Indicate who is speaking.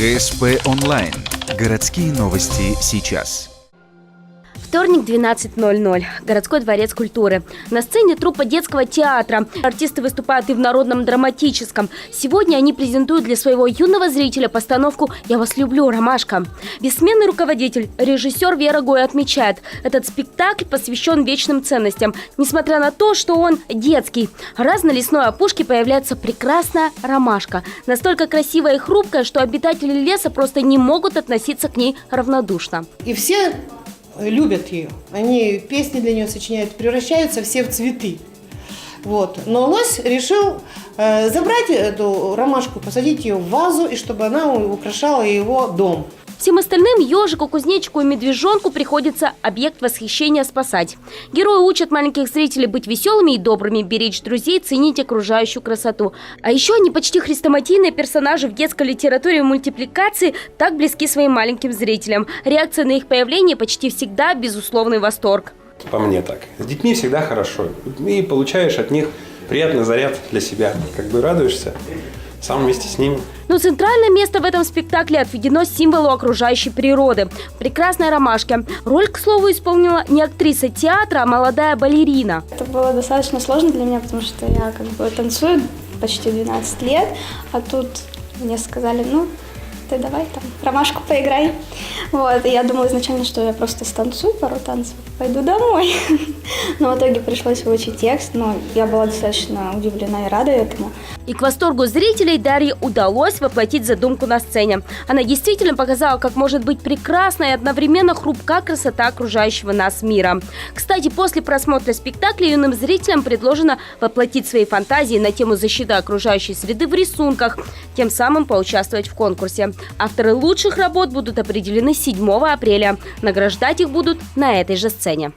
Speaker 1: ГСП онлайн. Городские новости сейчас.
Speaker 2: Вторник, 12:00. Городской дворец культуры. На сцене труппа детского театра. Артисты выступают и в народном драматическом. Сегодня они презентуют для своего юного зрителя постановку «Я вас люблю, Ромашка». Бессменный руководитель, режиссер Вера Гой отмечает, этот спектакль посвящен вечным ценностям, несмотря на то, что он детский. Раз на лесной опушке появляется прекрасная ромашка. Настолько красивая и хрупкая, что обитатели леса просто не могут относиться к ней равнодушно.
Speaker 3: И все любят ее. Они песни для нее сочиняют, превращаются все в цветы. Вот. Но лось решил забрать эту ромашку, посадить ее в вазу, и чтобы она украшала его дом.
Speaker 2: Всем остальным, ежику, кузнечику и медвежонку, приходится объект восхищения спасать. Герои учат маленьких зрителей быть веселыми и добрыми, беречь друзей, ценить окружающую красоту. А еще они почти хрестоматийные персонажи в детской литературе и мультипликации, так близки своим маленьким зрителям. Реакция на их появление почти всегда безусловный восторг.
Speaker 4: По мне так. С детьми всегда хорошо. И получаешь от них приятный заряд для себя. Как бы радуешься сам вместе с ними.
Speaker 2: Но центральное место в этом спектакле отведено символу окружающей природы – прекрасной ромашке. Роль, к слову, исполнила не актриса театра, а молодая балерина.
Speaker 5: Это было достаточно сложно для меня, потому что я танцую почти 12 лет, а тут мне сказали, ну, ты давай там ромашку поиграй. Вот, и я думала изначально, что я просто станцую пару танцев, пойду домой. Но в итоге пришлось выучить текст, но я была достаточно удивлена и рада этому.
Speaker 2: И к восторгу зрителей Дарье удалось воплотить задумку на сцене. Она действительно показала, как может быть прекрасна и одновременно хрупка красота окружающего нас мира. Кстати, после просмотра спектакля юным зрителям предложено воплотить свои фантазии на тему защиты окружающей среды в рисунках, тем самым поучаствовать в конкурсе. Авторы лучших работ будут определены 7 апреля. Награждать их будут на этой же сцене.